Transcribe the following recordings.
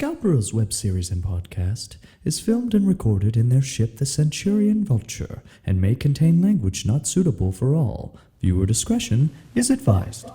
Scoundrels web series and podcast is filmed and recorded in their ship, the Centurion Vulture, and may contain language not suitable for all. Viewer discretion is advised.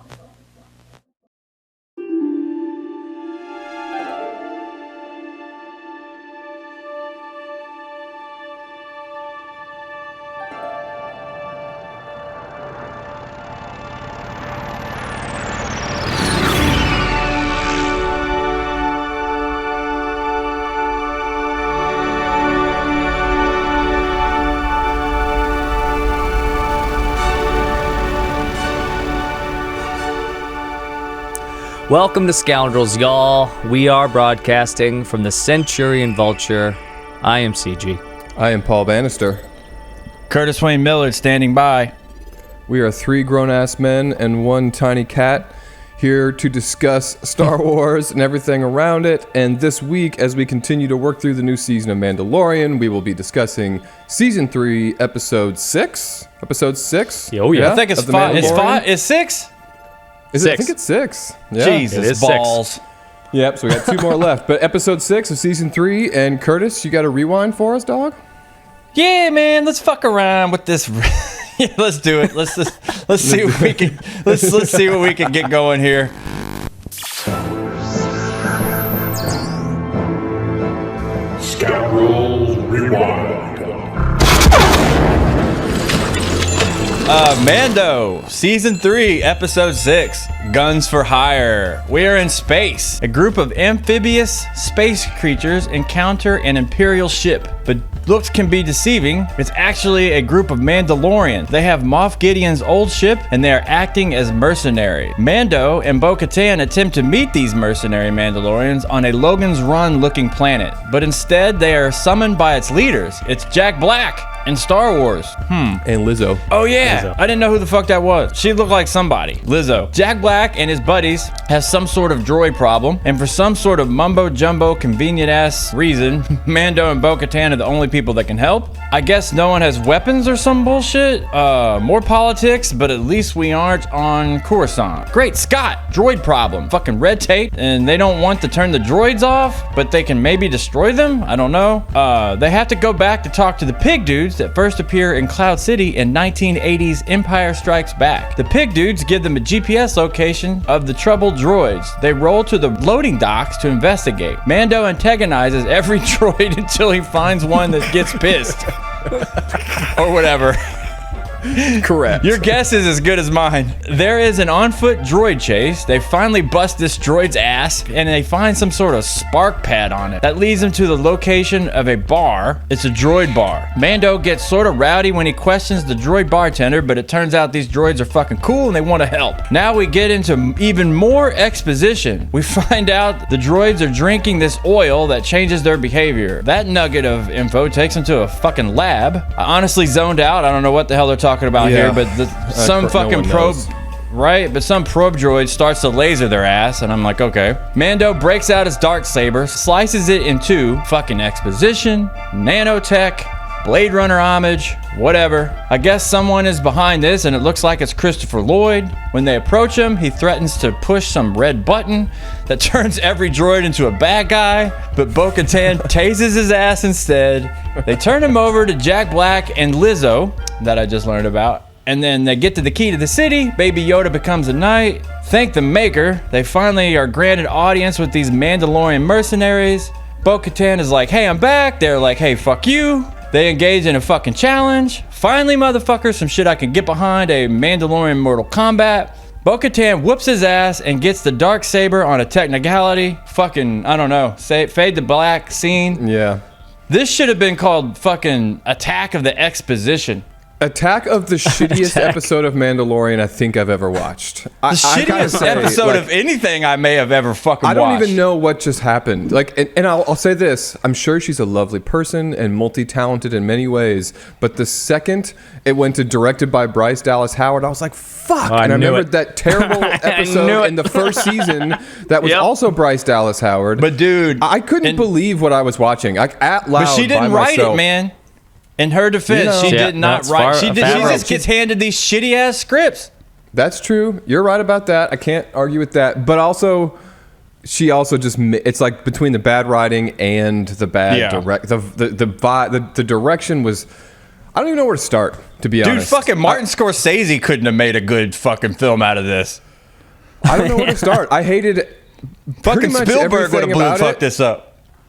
Welcome to Scoundrels, y'all. We are broadcasting from the Centurion Vulture. I am CG. I am Paul Bannister. Curtis Wayne Millard standing by. We are three grown-ass men and one tiny cat here to discuss Star Wars and everything around it. And this week, as we continue to work through the new season of Mandalorian, we will be discussing Season 3, Episode 6. Episode 6? Oh, yeah. I think it's 5. It's 5? It's 6? Is it? I think it's 6. Yeah. Jesus balls. 6. Yep, so we got 2 more left. But Episode 6 of Season 3. And Curtis, you got to rewind for us, dog? Yeah, man. Let's fuck around with this. Yeah, let's do it. Let's see what we can. Let's see what we can get going here. Scoundrels Rewind. Mando, Season 3, Episode 6, Guns for Hire. We are in space. A group of amphibious space creatures encounter an Imperial ship, but looks can be deceiving. It's actually a group of Mandalorians. They have Moff Gideon's old ship, and they are acting as mercenaries. Mando and Bo-Katan attempt to meet these mercenary Mandalorians on a Logan's Run-looking planet, but instead they are summoned by its leaders. It's Jack Black in Star Wars. And Lizzo. Oh yeah, Lizzo. I didn't know who the fuck that was. She looked like somebody. Lizzo. Jack Black and his buddies has some sort of droid problem, and for some sort of mumbo-jumbo convenient ass reason, Mando and Bo-Katan are the only people that can help. I guess no one has weapons or some bullshit. More politics, but at least we aren't on Coruscant. Great Scott, droid problem. Fucking red tape, and they don't want to turn the droids off, but they can maybe destroy them? I don't know. They have to go back to talk to the pig dudes that first appear in Cloud City in 1980's Empire Strikes Back. The pig dudes give them a GPS location of the troubled droids. They roll to the loading docks to investigate. Mando antagonizes every droid until he finds one that gets pissed. Or whatever. Correct. Your guess is as good as mine. There is an on-foot droid chase. They finally bust this droid's ass, and they find some sort of spark pad on it. That leads them to the location of a bar. It's a droid bar. Mando gets sort of rowdy when he questions the droid bartender, but it turns out these droids are fucking cool and they want to help. Now we get into even more exposition. We find out the droids are drinking this oil that changes their behavior. That nugget of info takes them to a fucking lab. I honestly zoned out. I don't know what the hell they're talking about here, but some fucking probe, right? But some probe droid starts to laser their ass, and I'm like, okay. Mando breaks out his darksaber, slices it in two. Fucking exposition, nanotech, Blade Runner homage, whatever. I guess someone is behind this, and it looks like it's Christopher Lloyd. When they approach him, he threatens to push some red button that turns every droid into a bad guy, but Bo-Katan tases his ass instead. They turn him over to Jack Black and Lizzo, that I just learned about. And then they get to the key to the city. Baby Yoda becomes a knight. Thank the maker. They finally are granted audience with these Mandalorian mercenaries. Bo-Katan is like, hey, I'm back. They're like, hey, fuck you. They engage in a fucking challenge. Finally, motherfuckers, some shit I can get behind, a Mandalorian Mortal Kombat. Bo-Katan whoops his ass and gets the darksaber on a technicality. Fucking, I don't know, fade to black scene. Yeah. This should have been called fucking Attack of the Exposition. Attack of the shittiest episode of Mandalorian I think I've ever watched. The shittiest episode of anything I may have ever fucking watched. I don't even know what just happened. Like, and I'll say this: I'm sure she's a lovely person and multi-talented in many ways. But the second it went to directed by Bryce Dallas Howard, I was like, "Fuck!" And I remembered that terrible episode in the first season that was also Bryce Dallas Howard. But dude, I couldn't believe what I was watching. Like at loud, but she didn't write it, man. In her defense, she did not write. She just gets handed these shitty ass scripts. That's true. You're right about that. I can't argue with that. But also, she also it's like between the bad writing and the bad the direction was, I don't even know where to start, to be honest. Dude, fucking Martin Scorsese couldn't have made a good fucking film out of this. I don't know where to start. I hated fucking Spielberg would have fucked this up.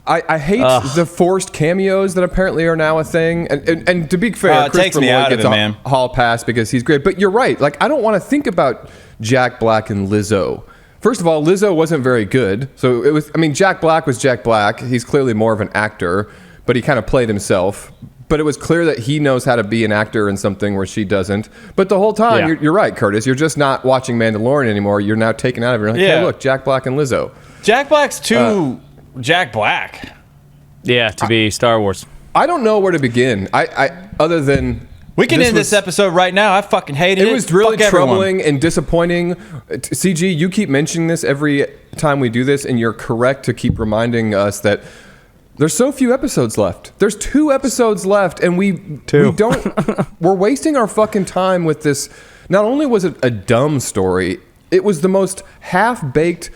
I hate the forced cameos that apparently are now a thing. And to be fair, it takes me out of it, man. Hall pass because he's great. But you're right. Like, I don't want to think about Jack Black and Lizzo. First of all, Lizzo wasn't very good. So it was, I mean, Jack Black was Jack Black. He's clearly more of an actor, but he kind of played himself. But it was clear that he knows how to be an actor in something where she doesn't. But the whole time, you're right, Curtis. You're just not watching Mandalorian anymore. You're now taken out of it. You're like, hey, look, Jack Black and Lizzo. Jack Black's too Jack Black. Yeah, to be Star Wars. I don't know where to begin. I other than we can end this episode right now. I fucking hated it. It was really troubling and disappointing. CG, you keep mentioning this every time we do this, and you're correct to keep reminding us that there's so few episodes left. There's 2 episodes left, and we don't. We're wasting our fucking time with this. Not only was it a dumb story, it was the most half-baked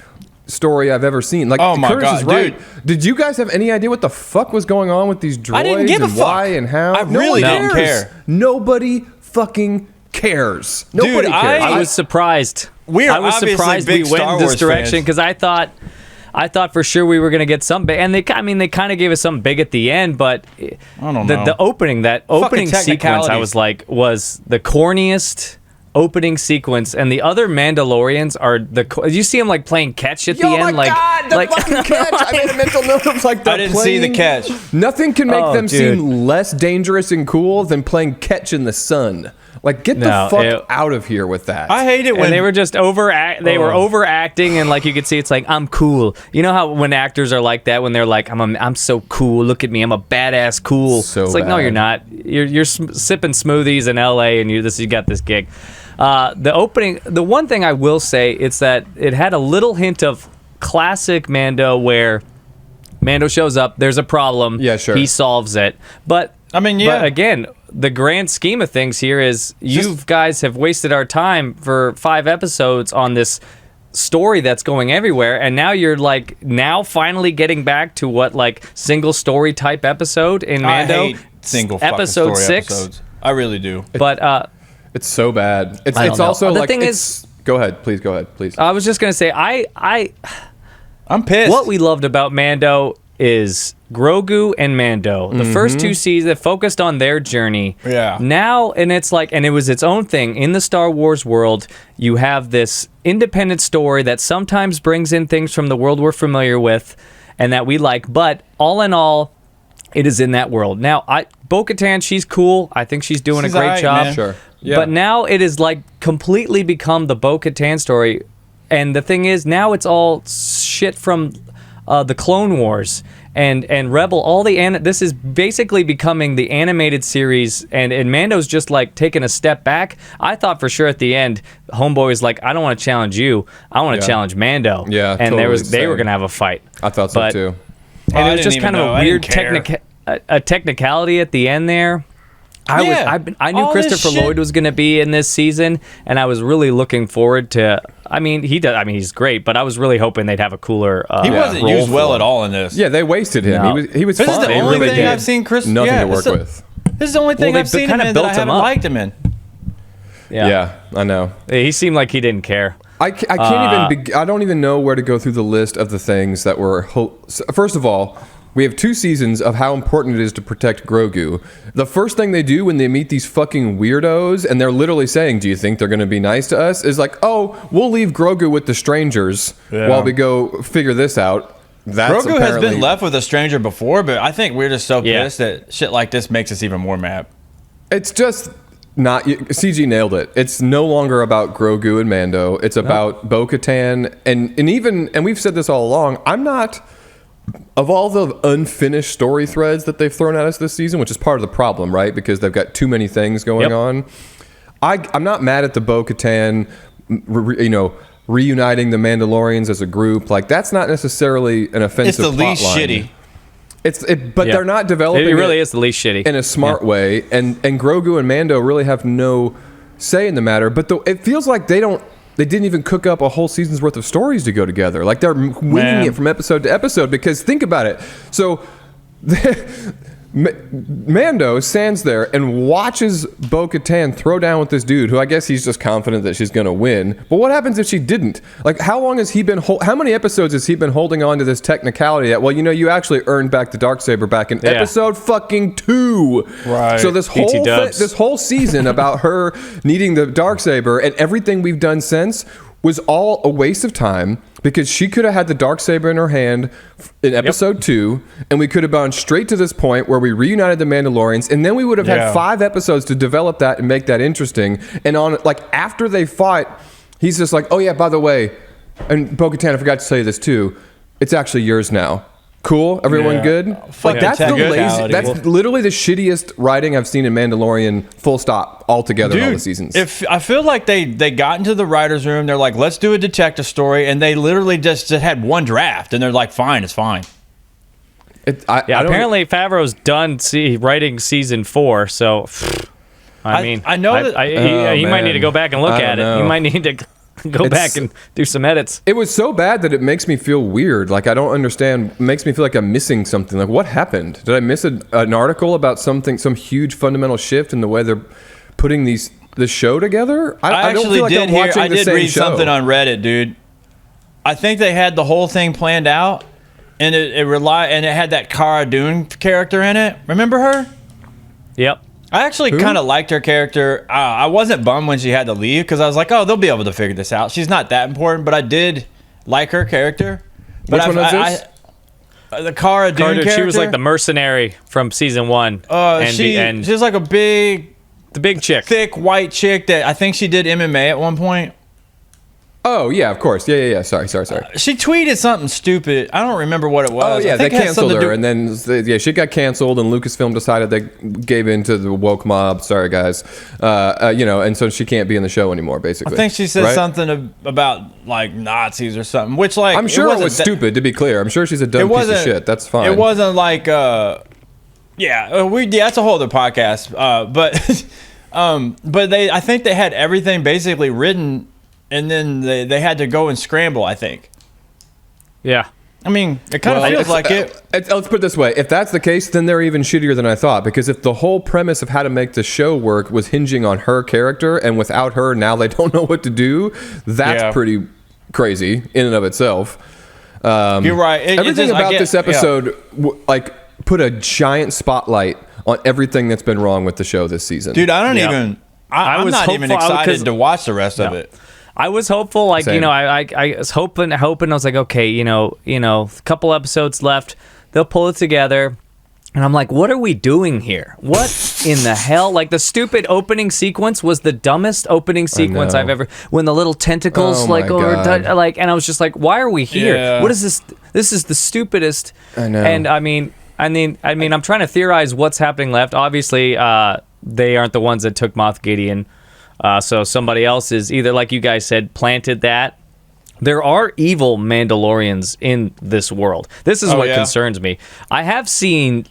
story I've ever seen. Like, oh my Curtis God, is right. dude. Did you guys have any idea what the fuck was going on with these droids? I didn't give a fuck. Why and how? I really didn't care. Nobody fucking cares. Nobody cares. I was surprised. I was surprised we went in this direction because I thought for sure we were going to get something big, and they kind of gave us something big at the end, but I don't know. The opening sequence, I was like, was the corniest opening sequence, and the other Mandalorians are you see them like playing catch at the end. Oh my God, the fucking catch! I made a mental note of like I didn't see the catch. Nothing can make them seem less dangerous and cool than playing catch in the sun. Like, get the fuck out of here with that. I hate it when they were just they were overacting, and like you could see, it's like, I'm cool. You know how when actors are like that, when they're like, I'm so cool. Look at me, I'm a badass cool. So it's like, no, you're not. You're sipping smoothies in L.A. and you got this gig. The opening, the one thing I will say, it's that it had a little hint of classic Mando, where Mando shows up, there's a problem, he solves it. But I mean, but again, the grand scheme of things here is you guys have wasted our time for 5 episodes on this story that's going everywhere, and now you're like finally getting back to what like single story type episode in Mando. I hate single episode story 6 episodes. I really do. But it's so bad. It's also like, the thing is, go ahead, please. I was just gonna say, I'm pissed. What we loved about Mando is Grogu and Mando. The first 2 seasons that focused on their journey. Yeah. Now, and it's like, and it was its own thing. In the Star Wars world, you have this independent story that sometimes brings in things from the world we're familiar with and that we like, but all in all, it is in that world. Now, Bo-Katan, she's cool. I think she's doing a great job. Man. Sure. Yeah. But now it is like completely become the Bo-Katan story. And the thing is, now it's all shit from the Clone Wars and Rebel. This is basically becoming the animated series, and Mando's just like taking a step back. I thought for sure at the end, Homeboy was like, I don't want to challenge you, I want to challenge Mando. Yeah, and totally they were gonna have a fight. I thought so too. And it was just kind of a weird technicality at the end there. I knew Christopher Lloyd was going to be in this season, and I was really looking forward to. I mean, he's great, but I was really hoping they'd have a cooler. He wasn't used well at all in this. Yeah, they wasted him. No. He was This fine. is the only thing I've seen Chris. Nothing to work with. This is the only thing I've seen him in that I haven't liked him in. Yeah, I know. He seemed like he didn't care. I can't even. I don't even know where to go through the list of the things that were. First of all, we have 2 seasons of how important it is to protect Grogu. The first thing they do when they meet these fucking weirdos, and they're literally saying, do you think they're going to be nice to us? Is like, oh, we'll leave Grogu with the strangers while we go figure this out. Grogu has been left with a stranger before, but I think we're just so pissed that shit like this makes us even more mad. It's just not. CG nailed it. It's no longer about Grogu and Mando. It's about Bo-Katan. And we've said this all along, I'm not... Of all the unfinished story threads that they've thrown at us this season, which is part of the problem, right? Because they've got too many things going on. I'm not mad at the Bo-Katan, reuniting the Mandalorians as a group. Like, that's not necessarily an offensive plot line. It's the least shitty. But they're not developing it. Really is the least shitty in a smart way. And Grogu and Mando really have no say in the matter. But it feels like they don't they didn't even cook up a whole season's worth of stories to go together. Like they're winging it from episode to episode. Because think about it. So Mando stands there and watches Bo-Katan throw down with this dude who I guess he's just confident that she's going to win. But what happens if she didn't? Like, how long has he been how many episodes has he been holding on to this technicality that, well, you actually earned back the Darksaber back in episode fucking 2. Right. So this whole season about her needing the Darksaber and everything we've done since was all a waste of time, because she could have had the Darksaber in her hand in episode 2, and we could have gone straight to this point where we reunited the Mandalorians, and then we would have had 5 episodes to develop that and make that interesting. And on, like, after they fight, he's just like, oh yeah, by the way, and Bo-Katan, I forgot to tell you this too, it's actually yours now. Cool? Everyone good? Like, that's the lazy, that's literally the shittiest writing I've seen in Mandalorian, full stop, altogether in all the seasons. If I feel like they got into the writer's room, they're like, let's do a detective story, and they literally just had one draft, and they're like, fine, it's fine. Apparently Favreau's done writing season 4, so I know that he might need to go back and look at it. He might need to go back and do some edits. It was so bad that it makes me feel weird. Like, I don't understand. It makes me feel like I'm missing something. Like, what happened? Did I miss an article about something, some huge fundamental shift in the way they're putting the show together? I don't feel like I'm watching the same read show. Something on Reddit, dude. I think they had the whole thing planned out, and it had that Cara Dune character in it. Remember her? Yep. I actually kind of liked her character. I wasn't bummed when she had to leave, because I was like, oh, they'll be able to figure this out. She's not that important, but I did like her character. But Which one is this? The Cara Dune character. She was like the mercenary from season 1. She was like the big chick, thick white chick that I think she did MMA at one point. Oh, yeah, of course. Yeah. Sorry. She tweeted something stupid. I don't remember what it was. Oh, yeah, they canceled her. And then, she got canceled, and Lucasfilm decided they gave in to the woke mob. Sorry, guys. And so she can't be in the show anymore, basically. I think she said something about, like, Nazis or something, which, like... I'm sure it was stupid, to be clear. I'm sure she's a dumb piece of shit. That's fine. It wasn't like... that's a whole other podcast. But I think they had everything basically written... And then they had to go and scramble, I think. Yeah. I mean, it kind of feels like it. Let's put it this way. If that's the case, then they're even shittier than I thought. Because if the whole premise of how to make the show work was hinging on her character, and without her, now they don't know what to do, that's pretty crazy in and of itself. You're right. Everything about this episode, put a giant spotlight on everything that's been wrong with the show this season. Dude, I'm not even excited to watch the rest of it. I was hopeful, like, Same. I was hoping. I was like, okay, a couple episodes left. They'll pull it together. And I'm like, what are we doing here? What in the hell? Like, the stupid opening sequence was the dumbest opening sequence I've ever. When the little tentacles and I was just like, why are we here? Yeah. What is this? This is the stupidest. I know. And I mean, I'm trying to theorize what's happening left. Obviously, they aren't the ones that took Moff Gideon. So somebody else is either, like you guys said, planted that. There are evil Mandalorians in this world. This is what concerns me. I have seen,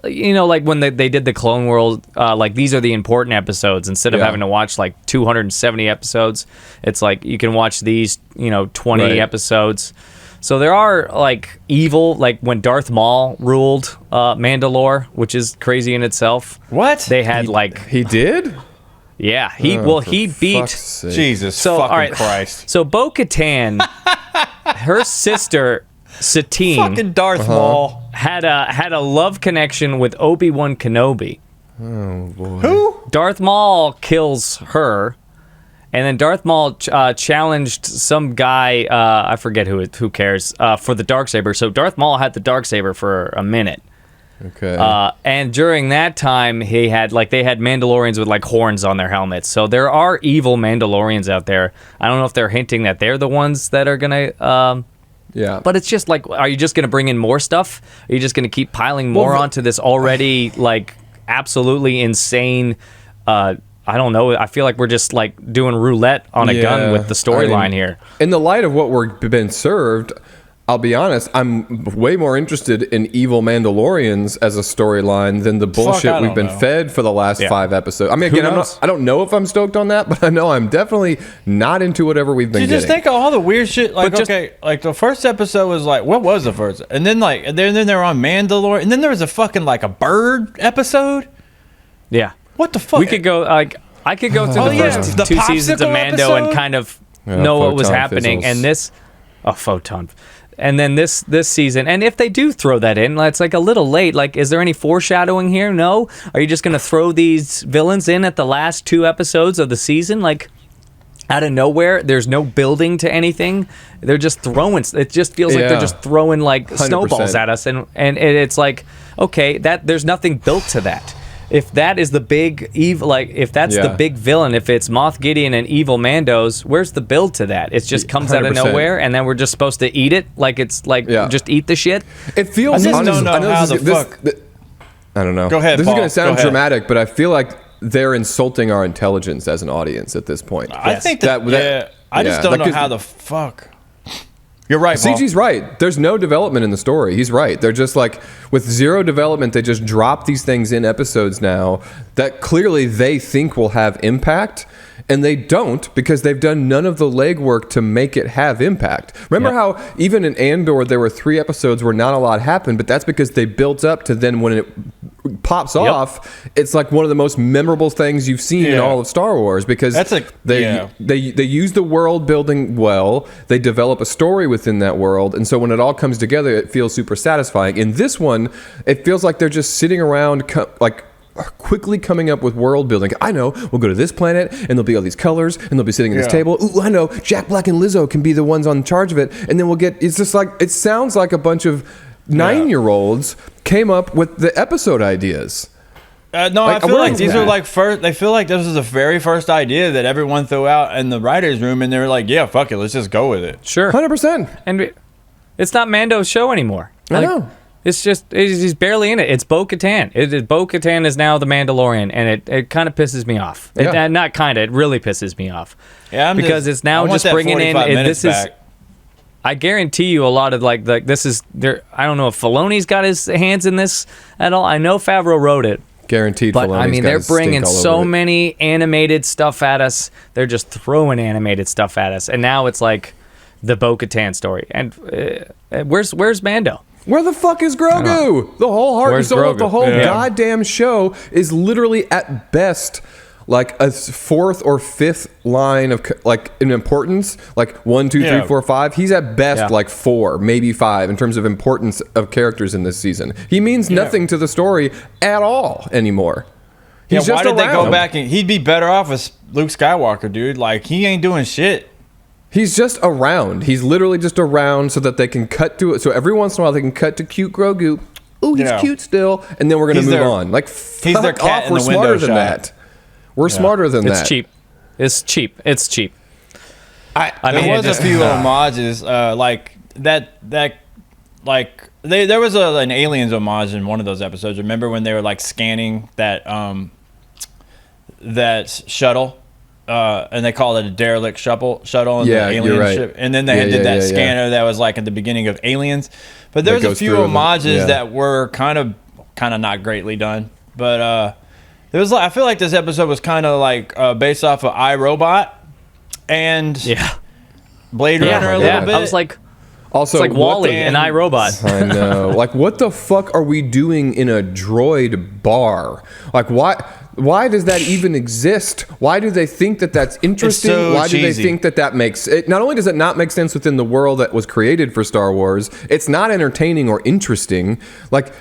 like when they did the Clone World, like these are the important episodes. Instead of having to watch like 270 episodes, it's like you can watch these, 20 episodes. So there are like evil, like when Darth Maul ruled Mandalore, which is crazy in itself. What? They had He did? Yeah, he beat Jesus fucking Christ. So Bo-Katan, her sister Satine, fucking Darth Maul, had a love connection with Obi-Wan Kenobi. Oh boy. Who? Darth Maul kills her, and then Darth Maul challenged some guy, I forget who cares, for the Darksaber. So Darth Maul had the Darksaber for a minute. Okay. And during that time, they had Mandalorians with like horns on their helmets. So there are evil Mandalorians out there. I don't know if they're hinting that they're the ones that are gonna. But it's just like, are you just gonna bring in more stuff? Are you just gonna keep piling more onto this already like absolutely insane? I don't know. I feel like we're just like doing roulette on a gun with the storyline here. In the light of what we're been served, I'll be honest, I'm way more interested in evil Mandalorians as a storyline than the bullshit we've been fed for the last 5 episodes. I mean, again, I don't know if I'm stoked on that, but I know I'm definitely not into whatever we've been getting. Just think of all the weird shit. Like, like the first episode was like, what was the first? And then then they're on Mandalorian, and then there was a fucking like a bird episode. Yeah. What the fuck? We could go like I could go through the first 2 seasons of Mando and kind of know what was happening, and this photon. And then this season, and if they do throw that in, it's like a little late. Like, is there any foreshadowing here? No. Are you just going to throw these villains in at the last 2 episodes of the season, like out of nowhere? There's no building to anything. They're just throwing. It just feels like they're just throwing like 100%. Snowballs at us, and it's like, okay, that there's nothing built to that. If that is the big evil, like if that's the big villain, if it's Moff Gideon and evil Mandos, where's the build to that? It just comes 100%. Out of nowhere, and then we're just supposed to eat it, like it's like just eat the shit. It feels. I just don't know how the fuck. I don't know. Go ahead. This Paul. is going to sound dramatic, but I feel like they're insulting our intelligence as an audience at this point. I think that I just don't know how the fuck. You're right, Paul. CG's right. There's no development in the story. He's right. They're just like, with zero development, they just drop these things in episodes now that clearly they think will have impact, and they don't, because they've done none of the legwork to make it have impact. Remember how even in Andor there were 3 episodes where not a lot happened, but that's because they built up to then when it pops off, it's like one of the most memorable things you've seen in all of Star Wars, because they use the world building well, they develop a story within that world, and so when it all comes together, it feels super satisfying. In this one, it feels like they're just sitting around quickly coming up with world building. I know, we'll go to this planet and there'll be all these colors and they'll be sitting at this table. Ooh, I know, Jack Black and Lizzo can be the ones on charge of it, and then we'll get, it's just like, it sounds like a bunch of 9-year-olds came up with the episode ideas. No, I feel like these are like first. They feel like this is the very first idea that everyone threw out in the writers' room, and they're like, "Yeah, fuck it, let's just go with it." Sure, 100%. And it's not Mando's show anymore. I know. It's just he's barely in it. It's Bo-Katan. Bo-Katan is now the Mandalorian, and it kind of pisses me off. Not kind of. It really pisses me off. Yeah, because it's now just bringing in. This is. I guarantee you, a lot of this is there. I don't know if Filoni's got his hands in this at all. I know Favreau wrote it. Guaranteed. But Filoni's I mean, they're bringing so many animated stuff at us. They're just throwing animated stuff at us, and now it's like the Bo-Katan story. And where's Mando? Where the fuck is Grogu? The whole heart and soul of the whole goddamn show is literally at best like a 4th or 5th line of like in importance, like 1, 2, 3, 4, 5. He's at best like 4, maybe 5 in terms of importance of characters in this season. He means nothing to the story at all anymore. He's just why did they go back and he'd be better off as Luke Skywalker, dude? Like, he ain't doing shit. He's just around. He's literally just around so that they can cut to it. So every once in a while they can cut to cute Grogu. Ooh, he's cute still, and then we're gonna move on. Like, he's their cat in we're the smarter window than shot. that. We're smarter than that. It's cheap. It's cheap. I mean, there was a few homages, like that. Like there was an Aliens homage in one of those episodes. Remember when they were like scanning that shuttle, and they called it a derelict shuttle in the alien ship, and then they did that scanner that was like at the beginning of Aliens. But there was a few homages that were kind of not greatly done, but. There was I feel like this episode was kind of like based off of iRobot and Blade Runner a little bit. I was like, also it's like WALL-E and iRobot. I know. Like, what the fuck are we doing in a droid bar? Like, why does that even exist? Why do they think that that's interesting? So why do cheesy. they think that makes it? Not only does it not make sense within the world that was created for Star Wars, it's not entertaining or interesting. Like,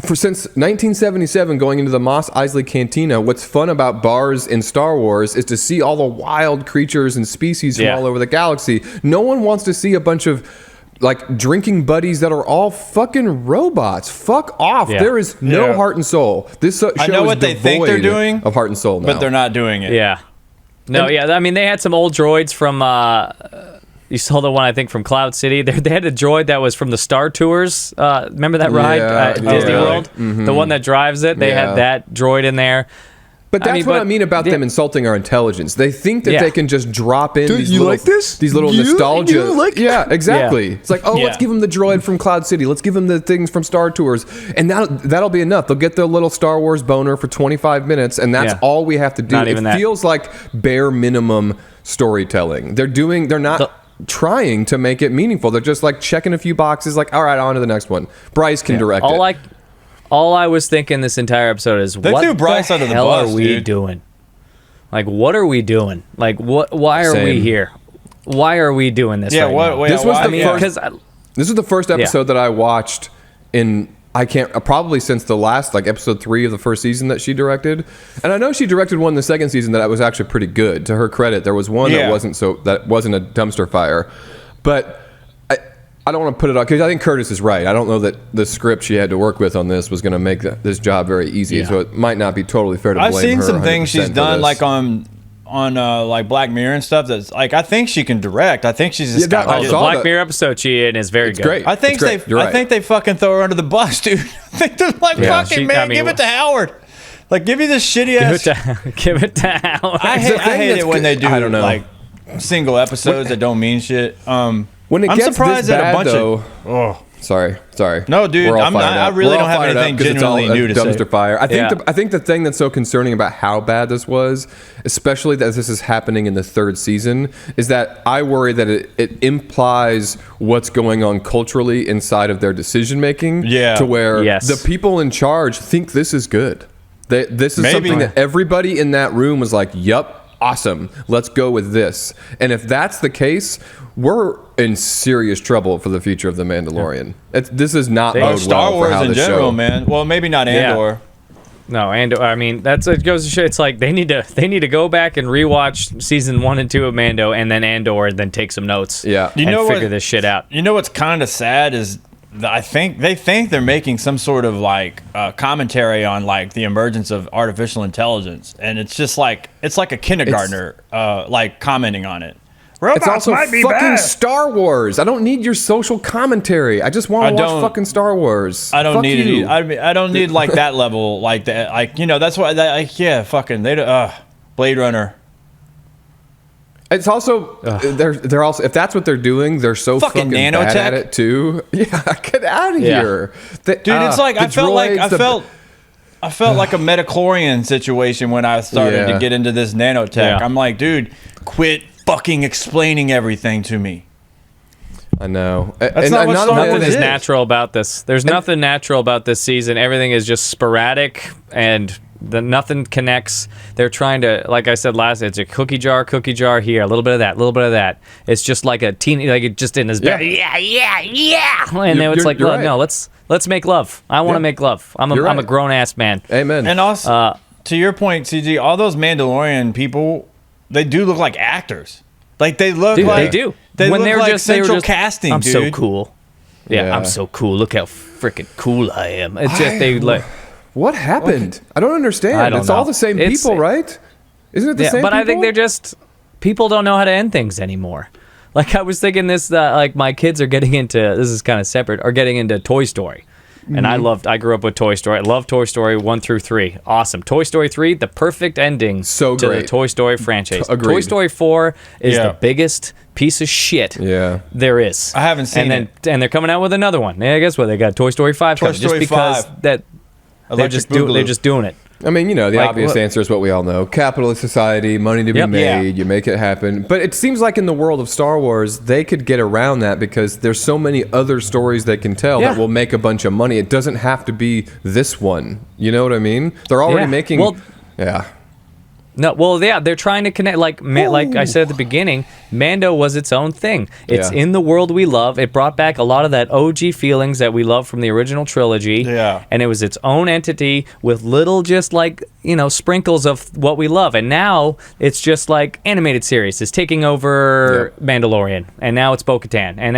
since 1977, going into the Mos Eisley Cantina, what's fun about bars in Star Wars is to see all the wild creatures and species from all over the galaxy. No one wants to see a bunch of like drinking buddies that are all fucking robots. Fuck off. There is no heart and soul. This show I know what they think they're doing of heart and soul now. but they're not doing it. I mean, they had some old droids from you saw the one, I think, from Cloud City. They had a droid that was from the Star Tours. Remember that ride at Disney World? Mm-hmm. The one that drives it. They had that droid in there. But that's what I mean about them insulting our intelligence. They think that they can just drop in these little nostalgia. Yeah, exactly. It's like, let's give them the droid from Cloud City. Let's give them the things from Star Tours. And that'll be enough. They'll get their little Star Wars boner for 25 minutes, and that's all we have to do. It feels like bare minimum storytelling. They're not trying to make it meaningful. They're just like checking a few boxes, like, all right, on to the next one. Bryce can direct it. All I was thinking this entire episode is, what the hell are we doing? Like, what are we doing? Like, why are we here? Why are we doing this right now? This was the first episode that I watched probably since the last, like, episode 3 of the first season that she directed. And I know she directed one in the second season that was actually pretty good. To her credit, there was one that wasn't a dumpster fire. But I don't want to put it on, because I think Curtis is right. I don't know that the script she had to work with on this was going to make this job very easy. So it might not be totally fair to blame her. I've seen some things she's done, like on like Black Mirror and stuff. That's like, I think she can direct. I think she's just got the Black Mirror episode she in is very good. Great. I think they fucking throw her under the bus, dude. I think they're like, give it to Howard. Like, give me this shitty ass. Give it to Howard. I hate it when they do like single episodes that don't mean shit. When it gets surprised this bad, sorry. No, dude, I really don't have anything genuinely new to say. Dumpster fire. I think the thing that's so concerning about how bad this was, especially that this is happening in the 3rd season, is that I worry that it implies what's going on culturally inside of their decision making. Yeah. To where the people in charge think this is good. This is something that everybody in that room was like, "Yup, awesome. Let's go with this." And if that's the case, we're in serious trouble for the future of The Mandalorian. This is not bode Star well Wars for how in general, man. Well, maybe not Andor. No, Andor. I mean, it goes to show. It's like they need to go back and rewatch season 1 and 2 of Mando, and then Andor, and then take some notes. Yeah, figure this shit out. You know what's kind of sad is I think they think they're making some sort of like commentary on like the emergence of artificial intelligence, and it's just like a kindergartner like commenting on it. Robots it's also might be fucking bad. Star Wars. I don't need your social commentary. I just want to watch fucking Star Wars. I don't need it. I don't need like that level, like that. Like, that's why. Fucking Blade Runner. It's also they're also, if that's what they're doing, they're so fucking bad at it too. Yeah, get out of here, dude. It's like I felt like a Metachlorian situation when I started to get into this nanotech. Yeah. I'm like, dude, quit fucking explaining everything to me. I know. That's not what Star Wars is natural about this. There's nothing natural about this season. Everything is just sporadic and nothing connects. They're trying to, like I said last, it's a cookie jar here, a little bit of that. It's just like a teeny, like it just in his bed. Yeah. And then it's like, right. No, let's make love. I want to make love. I'm a grown ass man. Amen. And also, to your point, CG, all those Mandalorian people, they do look like actors. Like they look like they do. They when look like central casting. I'm dude. So cool. Yeah, I'm so cool. Look how freaking cool I am. It's just they like. What happened? I don't understand. It's all the same people, right? Isn't it the same? But people? I think they're just people don't know how to end things anymore. Like I was thinking this, like my kids are getting into this is kind of separate. Are getting into Toy Story. And I grew up with Toy Story. I love Toy Story 1 through 3. Awesome. Toy Story 3, the perfect ending to the Toy Story franchise. Agreed. Toy Story 4 is the biggest piece of shit there is. I haven't seen it. And they're coming out with another one. Yeah, guess what? They got Toy Story 5 coming. Just because that they're just doing it. I mean, the obvious answer is what we all know. Capitalist society, money to be made, you make it happen. But it seems like in the world of Star Wars, they could get around that because there's so many other stories they can tell that will make a bunch of money. It doesn't have to be this one. You know what I mean? They're already making... No, well, they're trying to connect. Like I said at the beginning, Mando was its own thing. It's in the world we love. It brought back a lot of that OG feelings that we love from the original trilogy. Yeah. And it was its own entity with little just like, sprinkles of what we love. And now it's just like animated series is taking over Mandalorian. And now it's Bo-Katan. And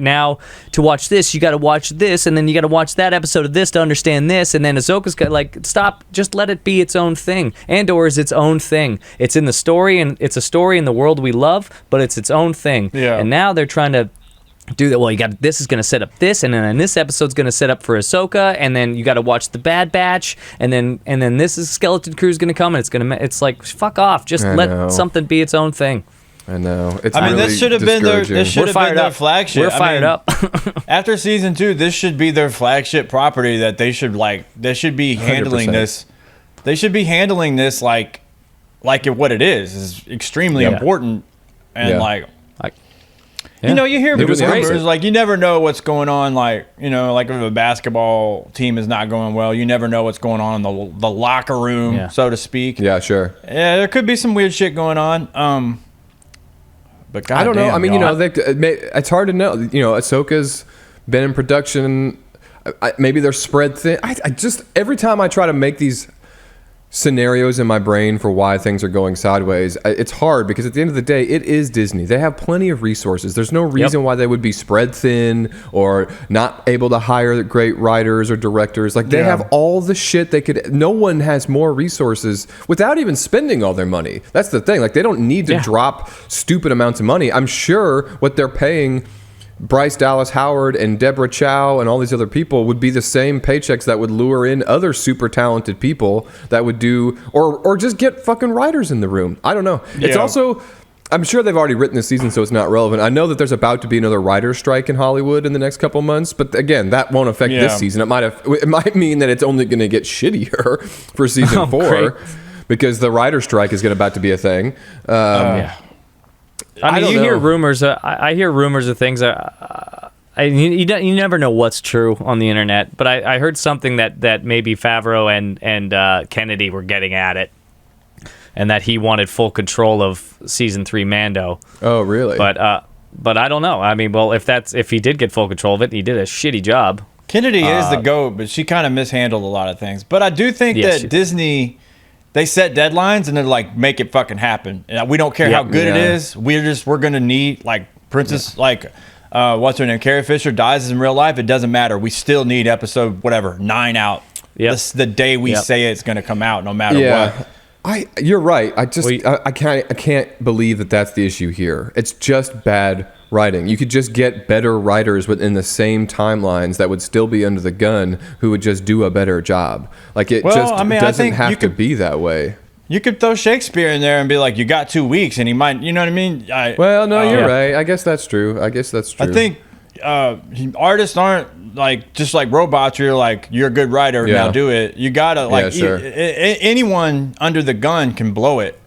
now to watch this, you got to watch this. And then you got to watch that episode of this to understand this. And then Ahsoka's got stop, just let it be its own thing. Andor is its own thing. It's in the story, and it's a story in the world we love, but it's its own thing. Yeah. And now they're trying to do that. Well, you got this is going to set up this, and then this episode's going to set up for Ahsoka, and then you got to watch the Bad Batch, and then this is Skeleton Crew's going to come, and it's like fuck off, just let something be its own thing. I know. It's I mean, this should have been their flagship. We're fired up. After season 2, this should be their flagship property that they should be handling 100%. This. They should be handling this like what it is extremely important, and you know, you hear rumors like you never know what's going on. Like, you know, like if a basketball team is not going well, you never know what's going on in the locker room, so to speak. Yeah, sure. Yeah, there could be some weird shit going on. But God I don't know. damn, I mean, you know, it's hard to know. You know, Ahsoka's been in production. Maybe they're spread thin. I just every time I try to make these scenarios in my brain for why things are going sideways, it's hard because at the end of the day, it is Disney. They have plenty of resources. There's no reason why they would be spread thin or not able to hire great writers or directors. Like they have all the shit they could. No one has more resources without even spending all their money. That's the thing. Like they don't need to drop stupid amounts of money. I'm sure what they're paying Bryce Dallas Howard and Deborah Chow and all these other people would be the same paychecks that would lure in other super talented people that would do or just get fucking writers in the room. I don't know. It's also, I'm sure they've already written this season, so it's not relevant. I know that there's about to be another writer's strike in Hollywood in the next couple months, but again, that won't affect this season. It might mean that it's only going to get shittier for season 4 because the writer's strike is about to be a thing. I mean, you hear rumors. I hear rumors of things. You never know what's true on the internet. But I heard something that maybe Favreau and Kennedy were getting at it, and that he wanted full control of season 3 Mando. Oh, really? But I don't know. I mean, well, if he did get full control of it, he did a shitty job. Kennedy is the GOAT, but she kind of mishandled a lot of things. But I do think that Disney. They set deadlines and they're like, make it fucking happen. And we don't care how good it is. We're gonna need like Princess what's her name? Carrie Fisher dies in real life. It doesn't matter. We still need episode 9 out. This the day we say it's gonna come out, no matter what. You're right. I can't believe that that's the issue here. It's just bad writing. You could just get better writers within the same timelines that would still be under the gun who would just do a better job. Like doesn't have to be that way. You could throw Shakespeare in there and be like, you got 2 weeks, and he might, you know what I mean? You're right. I guess that's true. I think artists aren't just like robots. You're like, you're a good writer, now do it. You gotta anyone under the gun can blow it.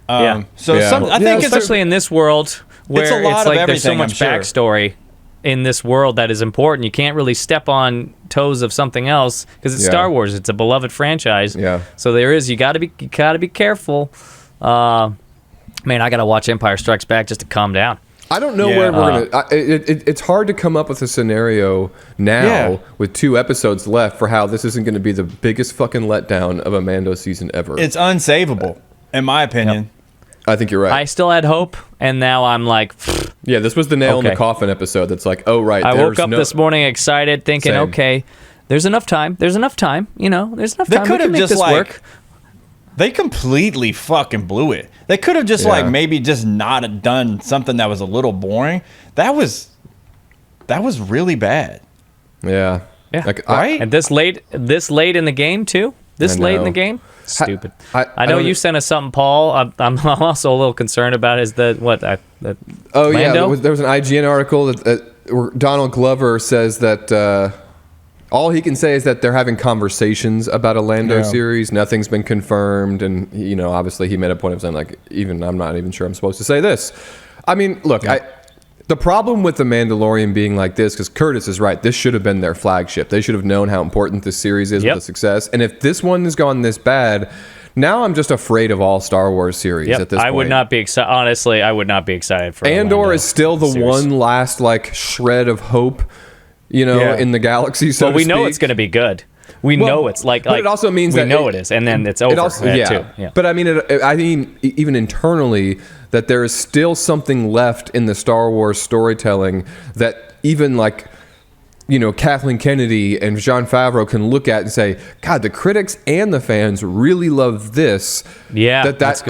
I think especially in this world where it's like there's so much backstory in this world that is important. You can't really step on toes of something else because it's Star Wars. It's a beloved franchise. Yeah. So you gotta be careful. Man, I gotta watch Empire Strikes Back just to calm down. I don't know where we're gonna. It's hard to come up with a scenario now with 2 episodes left for how this isn't going to be the biggest fucking letdown of a Mando season ever. It's unsavable, in my opinion. Yep. I think you're right. I still had hope, and now I'm like, yeah, this was the nail in the coffin episode. That's like, oh right. I woke up this morning excited, thinking, okay, there's enough time. You know, there's enough time. They could have just work. They completely fucking blew it. They could have just maybe just not done something that was a little boring. That was really bad. Yeah. Yeah. Right. And this late in the game too. Late in the game. Stupid. I know you sent us something, Paul. I'm also a little concerned about Mando? There was an IGN article where Donald Glover says that all he can say is that they're having conversations about a Lando series. Nothing's been confirmed, and obviously he made a point of saying like, even I'm not even sure I'm supposed to say this. I mean, look, the problem with The Mandalorian being like this, because Curtis is right, this should have been their flagship. They should have known how important this series is with the success. And if this one has gone this bad, now I'm just afraid of all Star Wars series at this point. I would not be excited. Honestly, I would not be excited for Andor is still the one last shred of hope, in the galaxy. So we know it's going to be good. We know it's but it also means that it is, and then it's over. It also, too. Yeah. But I mean, even internally, that there is still something left in the Star Wars storytelling that even Kathleen Kennedy and Jon Favreau can look at and say, God, the critics and the fans really love this. Yeah, that's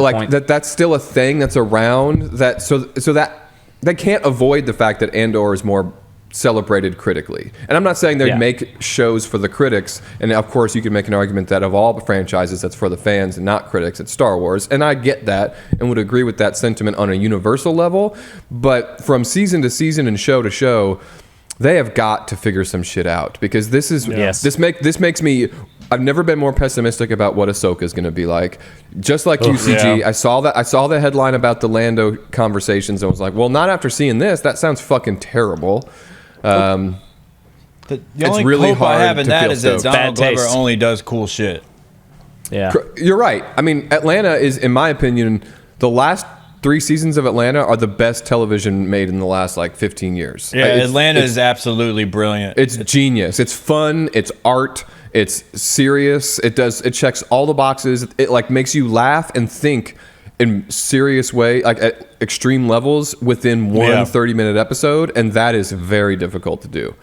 still a thing that's around. So that they can't avoid the fact that Andor is more celebrated critically. And I'm not saying they make shows for the critics, and of course you can make an argument that of all the franchises that's for the fans and not critics, it's Star Wars, and I get that and would agree with that sentiment on a universal level, but from season to season and show to show, they have got to figure some shit out, because this is this makes me, I've never been more pessimistic about what Ahsoka is going to be like. Just like UCG, I saw the headline about the Lando conversations and was like, well, not after seeing this. That sounds fucking terrible. The only really hope I hard have in to that feel is that stoked. Donald Bad Glover taste. only does cool shit. Yeah. You're right. I mean, Atlanta is, in my opinion, the last 3 seasons of Atlanta are the best television made in the last like 15 years. Yeah, Atlanta is absolutely brilliant. It's genius. It's fun. It's art. It's serious. It checks all the boxes. It like makes you laugh and think in serious way, like at extreme levels within one 30-minute episode, and that is very difficult to do.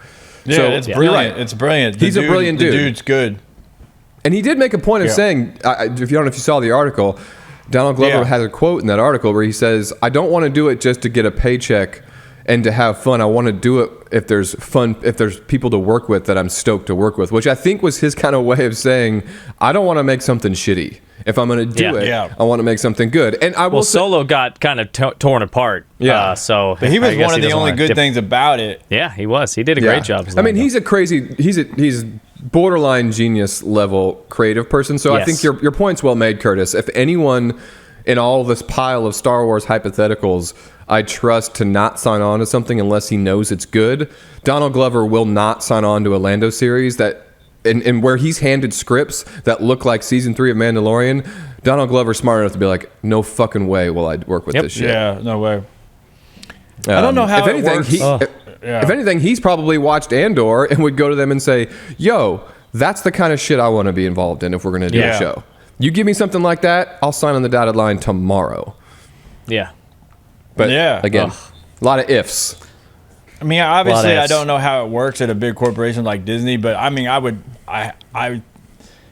Yeah, So, it's you're brilliant. right. It's brilliant. He's a brilliant dude. The dude's good. And he did make a point of saying, if you don't know if you saw the article, Donald Glover has a quote in that article where he says, I don't want to do it just to get a paycheck and to have fun. I want to do it if there's fun, if there's people to work with that I'm stoked to work with, which I think was his kind of way of saying, I don't want to make something shitty. If I'm going to do it, I want to make something good. And I will say, Solo got kind of torn apart. Yeah. But he was one of the only good things about it. Yeah, he was. He did a great job. I mean, he's borderline genius level creative person. So I think your point's well made, Curtis. If anyone in all this pile of Star Wars hypotheticals I trust to not sign on to something unless he knows it's good, Donald Glover will not sign on to a Lando series that, and where he's handed scripts that look like season 3 of Mandalorian, Donald Glover's smart enough to be like, no fucking way will I work with this shit. Yeah, no way. I don't know how if anything, works. If anything, he's probably watched Andor and would go to them and say, yo, that's the kind of shit I want to be involved in if we're going to do a show. You give me something like that, I'll sign on the dotted line tomorrow. Yeah. But again, a lot of ifs. I mean, obviously, I don't know how it works at a big corporation like Disney, but I mean, I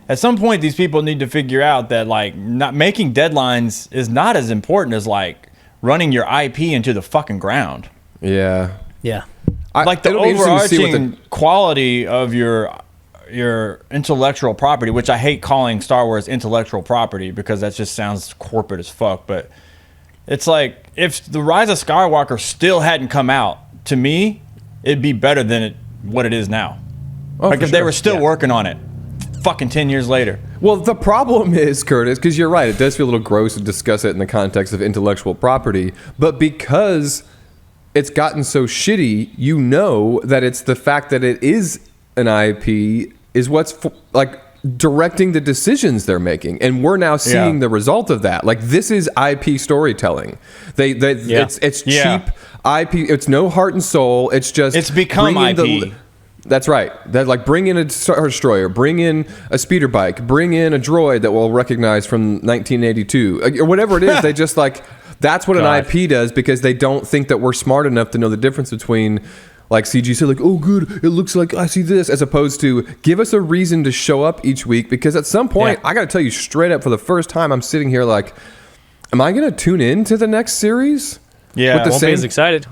at some point, these people need to figure out that like not making deadlines is not as important as like running your IP into the fucking ground. Yeah. Yeah. Like the overarching quality of your intellectual property, which I hate calling Star Wars intellectual property because that just sounds corporate as fuck. But it's like if The Rise of Skywalker still hadn't come out, to me, it'd be better than what it is now. Like if they were still working on it fucking 10 years later. Well, the problem is, Curtis, because you're right, it does feel a little gross to discuss it in the context of intellectual property, but because it's gotten so shitty, you know that it's the fact that it is an IP is what's like directing the decisions they're making, and we're now seeing the result of that. Like this is IP storytelling. It's cheap IP. It's no heart and soul. It's just it's become IP. That's right. That like bring in a Star Destroyer, bring in a speeder bike, bring in a droid that we'll recognize from 1982 or whatever it is. They just like that's what an IP does because they don't think that we're smart enough to know the difference between like CG. So like, oh good, it looks like I see this, as opposed to give us a reason to show up each week, because at some point I got to tell you straight up, for the first time I'm sitting here like, am I going to tune in to the next series? Yeah, I won't be as excited.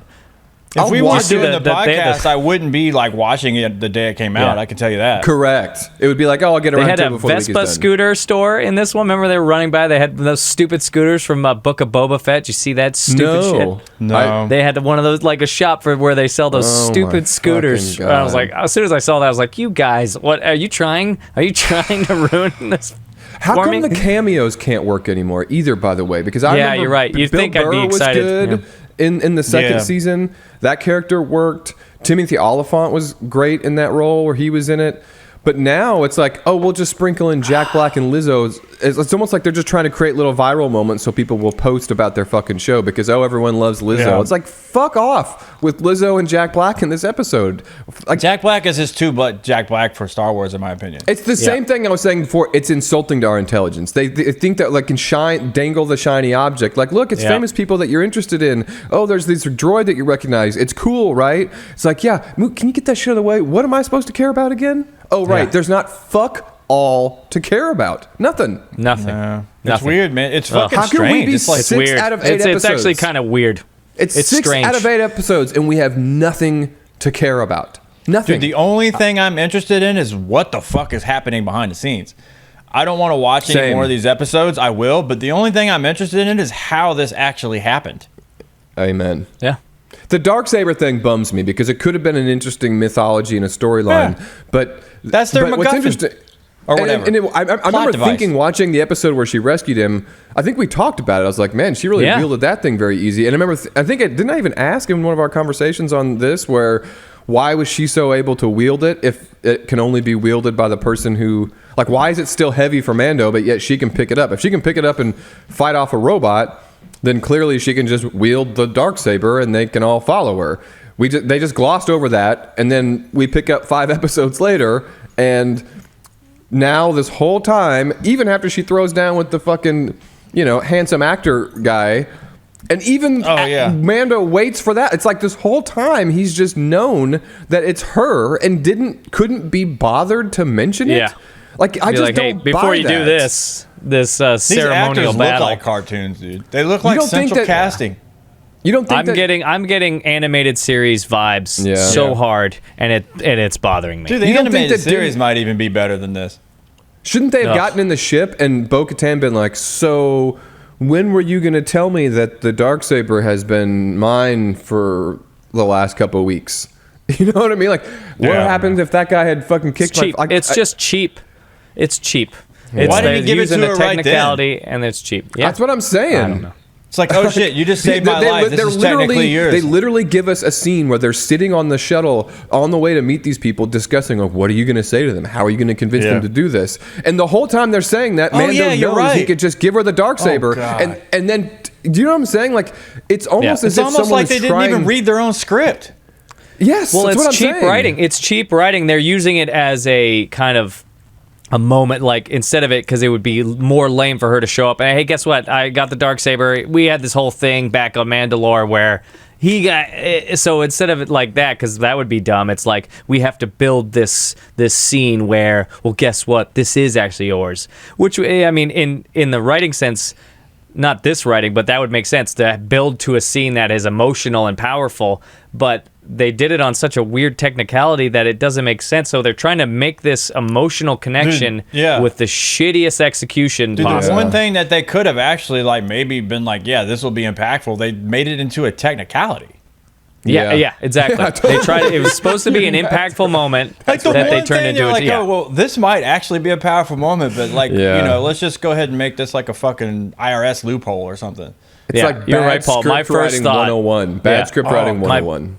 If we weren't doing the podcast, I wouldn't be like watching it the day it came out. I can tell you that. Correct. It would be like, oh, I'll get around to it before the week is done. They had a Vespa scooter store in this one. Remember they were running by? They had those stupid scooters from Book of Boba Fett. Did you see that stupid shit? No. They had one of those, like a shop for where they sell those stupid scooters. And I was like, as soon as I saw that, I was like, you guys, what are you trying? Are you trying to ruin this? How come the cameos can't work anymore either, by the way? Because I remember you're right. You'd Bill think Burr I'd be excited. was good in the second season. That character worked. Timothy Oliphant was great in that role where he was in it. But now it's like, oh, we'll just sprinkle in Jack Black and Lizzo. It's almost like they're just trying to create little viral moments so people will post about their fucking show because, oh, everyone loves Lizzo. Yeah. It's like, fuck off with Lizzo and Jack Black in this episode. Like, Jack Black is just too Jack Black for Star Wars, in my opinion. It's the same thing I was saying before. It's insulting to our intelligence. They think that like can dangle the shiny object. Like, look, it's famous people that you're interested in. Oh, there's this droid that you recognize. It's cool, right? It's like, yeah, can you get that shit out of the way? What am I supposed to care about again? Oh, right. Yeah. There's not fuck all to care about. Nothing. Nothing. It's weird, man. It's fucking How can strange. we be it's like 6 out of 8 episodes? It's actually kind of weird. It's 6 strange. out of 8 episodes, and we have nothing to care about. Nothing. Dude, the only thing I'm interested in is what the fuck is happening behind the scenes. I don't want to watch any Same. more of these episodes. I will, but the only thing I'm interested in is how this actually happened. Amen. Yeah. The Darksaber thing bums me because it could have been an interesting mythology and a storyline, Yeah. but That's their what's MacGuffin. interesting. Or whatever. I remember device. thinking, watching the episode where she rescued him, I think we talked about it. I was like, man, she really Yeah. wielded that thing very easy. And I remember, didn't I even ask in one of our conversations on this, where why was she so able to wield it if it can only be wielded by the person who, like, why is it still heavy for Mando, but yet she can pick it up? If she can pick it up and fight off a robot, then clearly she can just wield the Darksaber and they can all follow her. They just glossed over that, and then we pick up 5 episodes later, and now this whole time, even after she throws down with the fucking, handsome actor guy, and even Mando waits for that. It's like this whole time he's just known that it's her and couldn't be bothered to mention it. Yeah. Like, I Be just like, hey, don't before buy you that. do this These ceremonial actors battle. look like cartoons, dude. They look like don't think central that- casting. You don't think I'm getting animated series vibes Yeah. so Yeah. hard, and it's bothering me. Dude, the You don't think animated that series might even be better than this. Shouldn't they have Ugh. gotten in the ship and Bo-Katan been like, so when were you going to tell me that the Darksaber has been mine for the last couple of weeks? You know what I mean? Like, what Yeah. happens if that guy had fucking kicked It's cheap. It's just cheap. It's cheap. It's, Why didn't he they're give it using to a her right then? technicality, and it's cheap. Yeah. That's what I'm saying. I don't know. It's like, oh shit, you just saved my life. This is technically yours. They literally give us a scene where they're sitting on the shuttle on the way to meet these people, discussing, like, what are you going to say to them? How are you going to convince them to do this? And the whole time they're saying that, Mando yeah, you're knows right. he could just give her the Darksaber. God. And then, do you know what I'm saying? Like, it's almost as It's if almost someone like they is didn't trying... even read their own script. Yes, Well, that's what I'm it's cheap saying. writing. It's cheap writing. They're using it as a kind of a moment, like, instead of it, because it would be more lame for her to show up. And hey, guess what? I got the Darksaber. We had this whole thing back on Mandalore where he got. So instead of it like that, because that would be dumb. It's like we have to build this scene where, well, guess what? This is actually yours. Which, I mean, in the writing sense. Not this writing, but that would make sense to build to a scene that is emotional and powerful. But they did it on such a weird technicality that it doesn't make sense. So they're trying to make this emotional connection with the shittiest execution Dude, possible. the one thing that they could have actually like maybe been like, yeah, this will be impactful. They made it into a technicality. Yeah, exactly. Yeah, totally. They tried. It was supposed to be an impactful moment Like the that they one turned thing into. you're like, yeah. oh well, this might actually be a powerful moment, but like, let's just go ahead and make this like a fucking IRS loophole or something. It's Yeah, like you're bad right, Paul. My script first writing thought- 101. Bad Yeah. script writing my- 101.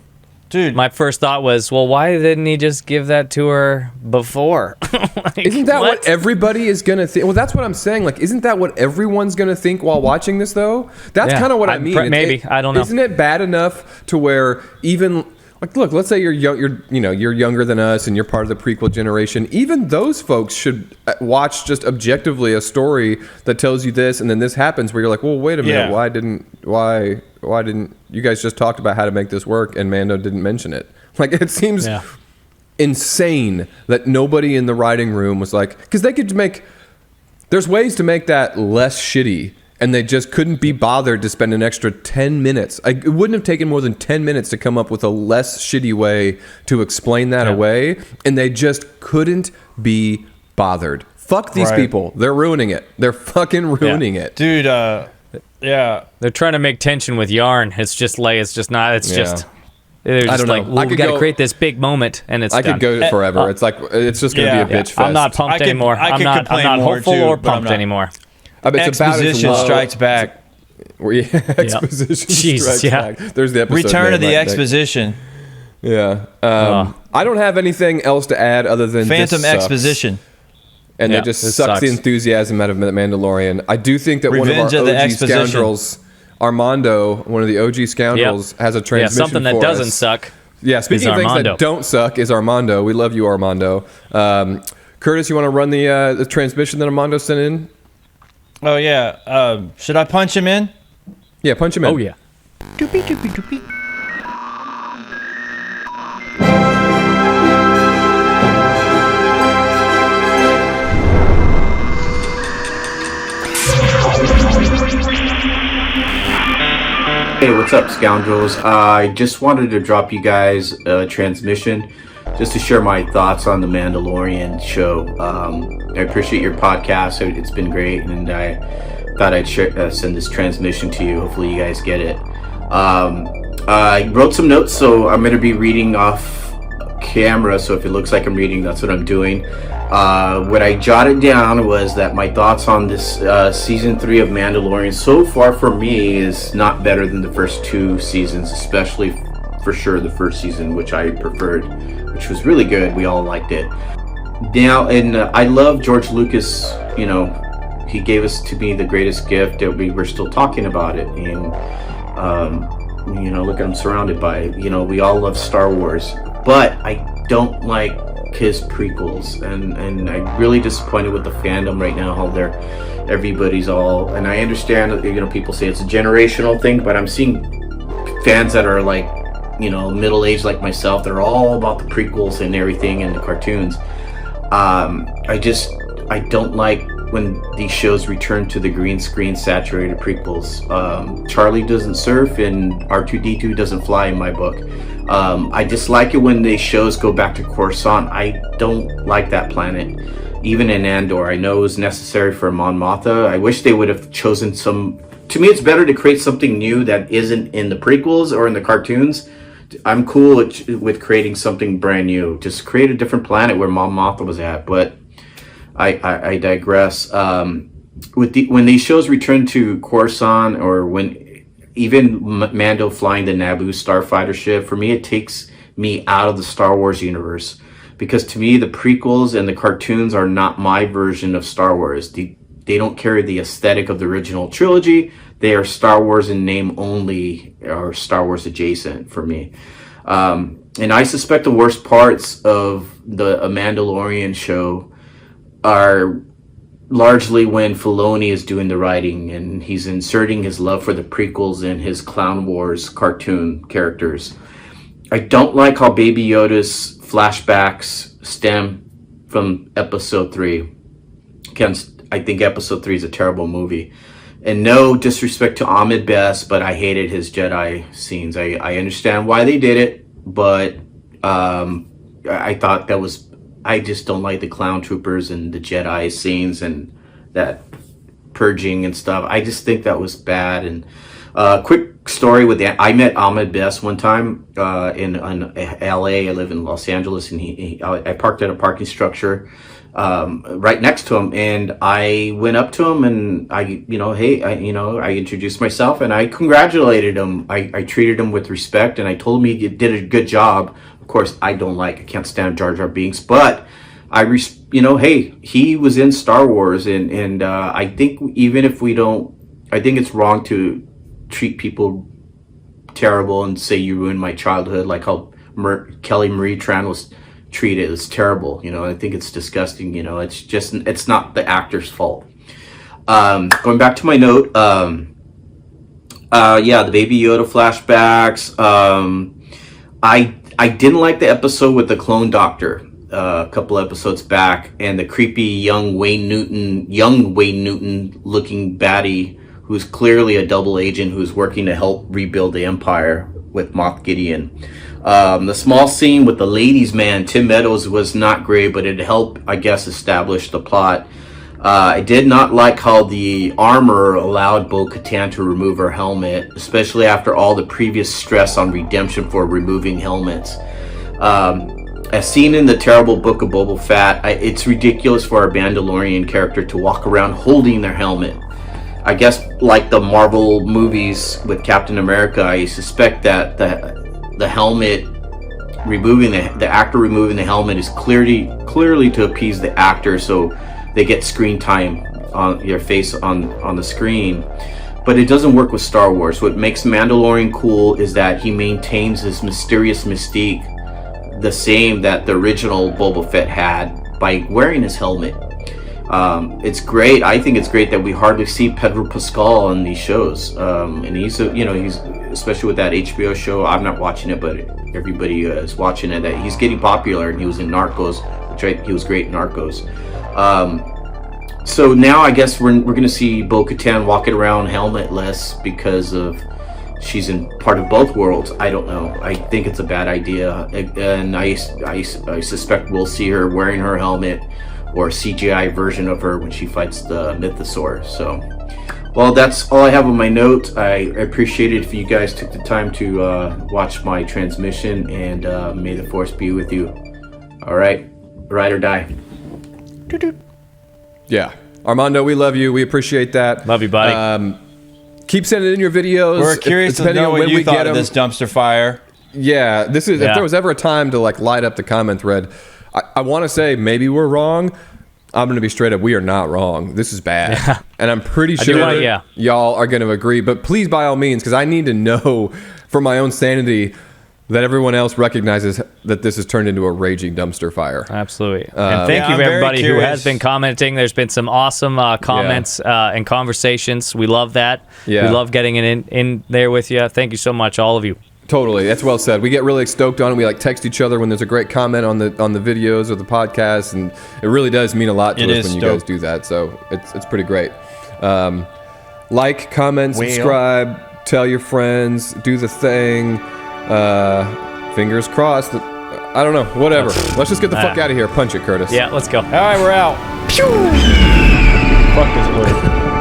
Dude, My first thought was, well, why didn't he just give that to her before? Like, Isn't that what everybody is going to think? Well, that's what I'm saying. Like, isn't that what everyone's going to think while watching this, though? That's Yeah, kind of what I mean. maybe. I don't know. Isn't it bad enough to where even... Like, look, let's say you're younger than us and you're part of the prequel generation. Even those folks should watch just objectively a story that tells you this, and then this happens where you're like, well, wait a minute, Yeah. why didn't you guys just talked about how to make this work and Mando didn't mention it? Like, it seems insane that nobody in the writing room was like, because they could make, there's ways to make that less shitty. And they just couldn't be bothered to spend an extra 10 minutes. It wouldn't have taken more than 10 minutes to come up with a less shitty way to explain that away. And they just couldn't be bothered. Fuck these people. They're ruining it. They're fucking ruining it. dude, yeah. They're trying to make tension with yarn. It's just like, it's just not, it's just... They're just don't like, know. well, we got to create this big moment, and it's I done. could go forever. It's like, it's just going to be a bitch fest. I'm not pumped anymore. I I'm could not complain more, hopeful too, or but I'm pumped not. anymore. It's about as Exposition low- strikes back. Exposition Jesus, strikes yeah. back. There's the episode Return name of the right there. Exposition. Yeah. I don't have anything else to add other than Phantom this sucks. Exposition. And Yeah, that just this sucks the sucks. enthusiasm out of The Mandalorian. I do think that Revenge one of of the our OG Exposition. scoundrels, Armando, one of the OG scoundrels, has a transmission something that for doesn't us. suck. Yeah, speaking of things Armando. that don't suck is Armando. We love you, Armando. Curtis, you want to run the transmission that Armando sent in? Oh yeah. Should I punch him in? Yeah, punch him in. Oh, yeah. Hey, what's What's up, scoundrels? I just wanted to drop you guys a transmission just to share my thoughts on the Mandalorian show. I appreciate your podcast. It's been great, and I thought I'd send this transmission to you. Hopefully you guys get it. I wrote some notes, so I'm going to be reading off camera, so if it looks like I'm reading, that's what I'm doing. What I jotted down was that my thoughts on this season 3 of Mandalorian so far for me is not better than the first 2 seasons, especially for sure the first season, which I preferred, which was really good. We all liked it. Now, and I love George Lucas. You know, he gave us to me the greatest gift that we were still talking about it, and you know, look, I'm surrounded by it. You know, we all love Star Wars, but I don't like his prequels, and I'm really disappointed with the fandom right now, how everybody's all, and I understand, you know, people say it's a generational thing, but I'm seeing fans that are like, you know, middle-aged like myself, they're all about the prequels and everything and the cartoons. I don't like when these shows return to the green screen saturated prequels. Charlie doesn't surf and R2-D2 doesn't fly in my book. I dislike it when the shows go back to Coruscant. I don't like that planet. Even in Andor, I know it was necessary for Mon Mothma. I wish they would have chosen some. To me, it's better to create something new that isn't in the prequels or in the cartoons. I'm cool with creating something brand new. Just create a different planet where Mon Mothma was at. But I digress. When these shows return to Coruscant, or when even Mando flying the Naboo starfighter ship, for me it takes me out of the Star Wars universe, because to me the prequels and the cartoons are not my version of Star Wars. They don't carry the aesthetic of the original trilogy. They are Star Wars in name only, or Star Wars adjacent for me. And I suspect the worst parts of the Mandalorian show are largely when Filoni is doing the writing and he's inserting his love for the prequels and his Clone Wars cartoon characters. I don't like how Baby Yoda's flashbacks stem from Episode 3. I think Episode 3 is a terrible movie. And no disrespect to Ahmed Best, but I hated his Jedi scenes. I understand why they did it, but I thought that was... I just don't like the clown troopers and the Jedi scenes and that purging and stuff. I just think that was bad. And quick story with that. I met Ahmed Best one time in LA. I live in Los Angeles, and I parked at a parking structure right next to him, and I went up to him and I introduced myself and I congratulated him. I treated him with respect, and I told him he did a good job. Of course, I can't stand Jar Jar Binks, but he was in Star Wars, and I think even if we don't, I think it's wrong to treat people terrible and say you ruined my childhood, like how Kelly Marie Tran was treated. It's terrible, I think it's disgusting. It's not the actor's fault. Going back to my note, the Baby Yoda flashbacks. I didn't like the episode with the clone doctor a couple episodes back, and the creepy young Wayne Newton looking baddie who's clearly a double agent who's working to help rebuild the Empire with Moff Gideon. The small scene with the ladies' man, Tim Meadows, was not great, but it helped, I guess, establish the plot. I did not like how the armor allowed Bo-Katan to remove her helmet, especially after all the previous stress on redemption for removing helmets. As seen in the terrible Book of Boba Fett, it's ridiculous for our Mandalorian character to walk around holding their helmet. I guess like the Marvel movies with Captain America, I suspect that the helmet removing the actor removing the helmet is clearly to appease the actor, so they get screen time on your face on the screen. But it doesn't work with Star Wars. What makes Mandalorian cool is that he maintains his mysterious mystique, the same that the original Boba Fett had, by wearing his helmet. It's great. I think it's great that we hardly see Pedro Pascal on these shows. And he's especially with that HBO show. I'm not watching it, but everybody is watching it. That he's getting popular, and he was in Narcos. He was great in Narcos. So now I guess we're going to see Bo-Katan walking around helmetless because of she's in part of both worlds. I don't know. I think it's a bad idea, and I suspect we'll see her wearing her helmet or a CGI version of her when she fights the Mythosaur. So, well, that's all I have on my note. I appreciate it if you guys took the time to watch my transmission, and may the Force be with you. All right, ride or die. Yeah. Armando, we love you. We appreciate that. Love you, buddy. Keep sending in your videos. We're curious to know what you thought of this dumpster fire. Yeah, this is. If there was ever a time to like light up the comment thread, I want to say maybe we're wrong. I'm going to be straight up. We are not wrong. This is bad, and I'm pretty sure y'all are going to agree. But please, by all means, because I need to know for my own sanity that everyone else recognizes that this has turned into a raging dumpster fire. Absolutely. And thank you, everybody who has been commenting. There's been some awesome comments and conversations. We love that. Yeah. We love getting it in there with you. Thank you so much, all of you. Totally, that's well said. We get really stoked on it. We like text each other when there's a great comment on the videos or the podcast, and it really does mean a lot to us when you guys do that. So it's pretty great. Like, comment, subscribe, tell your friends, do the thing. Fingers crossed. I don't know. Whatever. Let's just get the fuck out of here. Punch it, Curtis. Yeah, let's go. All right, we're out. Fuck this word.